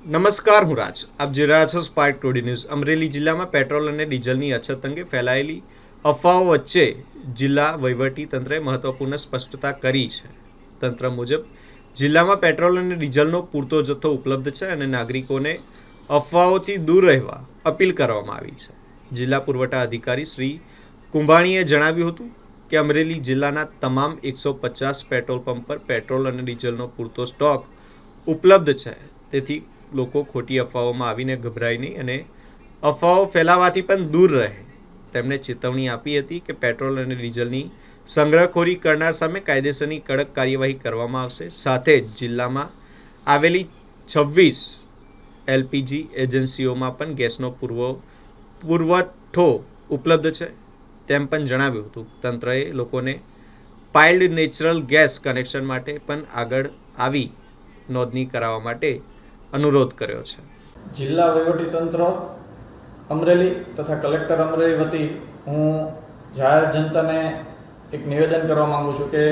નમસ્કાર, હું રાજ. આપ જોઈ રહ્યા છો સ્પાર્ક ટુડે ન્યૂઝ. અમરેલી જિલ્લામાં પેટ્રોલ અને ડીઝલની અછત અંગે ફેલાયેલી અફવાઓ વચ્ચે જિલ્લા વહીવટી તંત્રએ મહત્વપૂર્ણ સ્પષ્ટતા કરી છે. તંત્ર મુજબ જિલ્લામાં પેટ્રોલ અને ડીઝલનો પૂરતો જથ્થો ઉપલબ્ધ છે અને નાગરિકોને અફવાઓથી દૂર રહેવા અપીલ કરવામાં આવી છે. જિલ્લા પુરવઠા અધિકારી શ્રી કુંભાણીએ જણાવ્યું હતું કે અમરેલી જિલ્લાના તમામ 150 પેટ્રોલ પંપ પર પેટ્રોલ અને ડીઝલનો પૂરતો સ્ટોક ઉપલબ્ધ છે. તેથી લોકો ખોટી અફવાઓમાં આવીને ગભરાય નહીં અને અફવાઓ ફેલાવાથી પણ દૂર રહે. તેમણે ચેતવણી આપી હતી કે પેટ્રોલ અને ડીઝલની સંગ્રહખોરી કરનાર સામે કાયદેસરની કડક કાર્યવાહી કરવામાં આવશે. સાથે જ જિલ્લામાં આવેલી 26 એલપીજી એજન્સીઓમાં પણ ગેસનો પુરવઠો ઉપલબ્ધ છે તેમ પણ જણાવ્યું હતું. તંત્રએ લોકોને પાઇલ્ડ નેચરલ ગેસ કનેક્શન માટે પણ આગળ આવી નોંધણી કરાવવા માટે અનુરોધ કર્યો છે. જિલ્લા વહીવટી તંત્ર અમરેલી તથા કલેક્ટર અમરેલી વતી હું જાહેર જનતાને એક નિવેદન કરવા માંગુ છું કે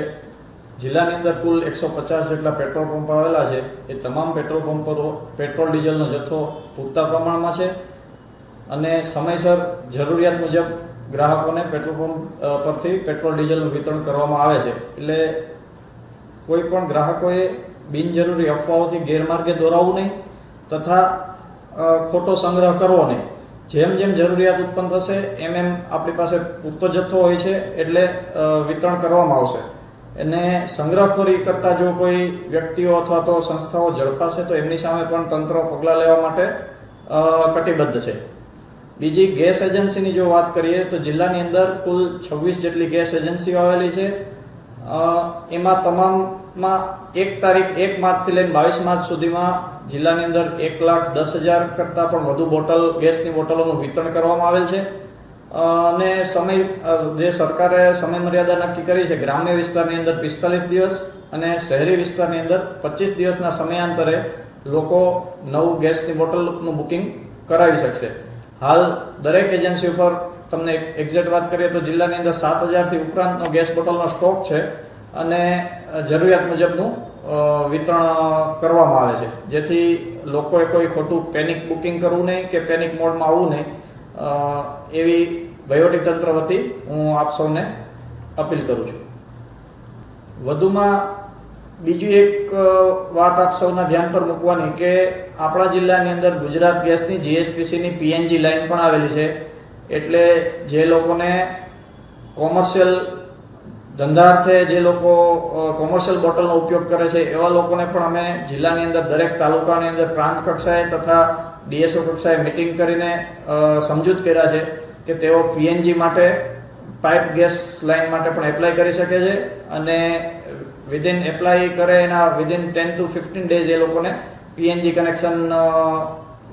જિલ્લાની અંદર કુલ 150 જેટલા પેટ્રોલ પંપ આવેલા છે. એ તમામ પેટ્રોલ પંપ પર પેટ્રોલ ડીઝલનો જથ્થો પૂરતા પ્રમાણમાં છે અને સમયસર જરૂરિયાત મુજબ ગ્રાહકોને પેટ્રોલ પંપ પરથી પેટ્રોલ ડીઝલનું વિતરણ કરવામાં આવે છે. એટલે કોઈ પણ ગ્રાહકોએ બિનજરૂરી અફવાઓથી ગેરમાર્ગે દોરાવવું નહીં તથા ખોટો સંગ્રહ કરવો નહીં. જેમ જેમ જરૂરિયાત ઉત્પન્ન થશે એમ આપણી પાસે પૂરતો જથ્થો હોય છે એટલે વિતરણ કરવામાં આવશે. અને સંગ્રહખોરી કરતા જો કોઈ વ્યક્તિઓ અથવા તો સંસ્થાઓ ઝડપાશે તો એમની સામે પણ તંત્ર પગલાં લેવા માટે કટિબદ્ધ છે. બીજી ગેસ એજન્સીની જો વાત કરીએ તો જિલ્લાની અંદર કુલ 26 જેટલી ગેસ એજન્સીઓ આવેલી છે. એમાં તમામમાં 1 માર્ચથી લઈને 22 માર્ચ સુધીમાં જિલ્લાની અંદર 1,10,000 કરતાં પણ વધુ ગેસની બોટલોનું વિતરણ કરવામાં આવેલ છે. અને જે સરકારે સમય મર્યાદા નક્કી કરી છે, ગ્રામ્ય વિસ્તારની અંદર 45 દિવસ અને શહેરી વિસ્તારની અંદર 25 દિવસના સમયાંતરે લોકો નવું ગેસની બોટલનું બુકિંગ કરાવી શકશે. હાલ દરેક એજન્સી ઉપર તમને એક્ઝેક્ટ વાત કરીએ તો જિલ્લાની અંદર 7,000થી ઉપરાંતનો ગેસ બોટલનો સ્ટોક છે અને જરૂરિયાત મુજબનું વિતરણ કરવામાં આવે છે. જેથી લોકોએ કોઈ ખોટું પેનિક બુકિંગ કરવું નહીં કે પેનિક મોડમાં આવવું નહીં, એવી વહીવટી તંત્ર વતી હું આપ સૌને અપીલ કરું છું. વધુમાં બીજી એક વાત આપ સૌના ધ્યાન પર મૂકવાની કે આપણા જિલ્લાની અંદર ગુજરાત ગેસની જીએસપીસીની પીએનજી લાઇન પણ આવેલી છે. એટલે જે લોકોને કોમર્શિયલ ધંધાર્થે જે લોકો કોમર્શિયલ બોટલનો ઉપયોગ કરે છે એવા લોકોને પણ અમે જિલ્લાની અંદર દરેક તાલુકાની અંદર પ્રાંત કક્ષાએ તથા ડીએસઓ કક્ષાએ મિટિંગ કરીને સમજૂત કર્યા છે કે તેઓ પીએનજી માટે પાઇપ ગેસ લાઇન માટે પણ એપ્લાય કરી શકે છે અને વિધિન એપ્લાય કરે એના વિધિન 10 to 15 ડેઝ એ લોકોને પીએનજી કનેક્શન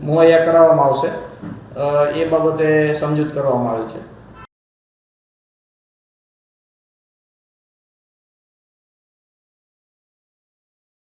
મુહૈયા કરાવવામાં આવશે. એ બાબતે સમજૂત કરવામાં આવેલ છે.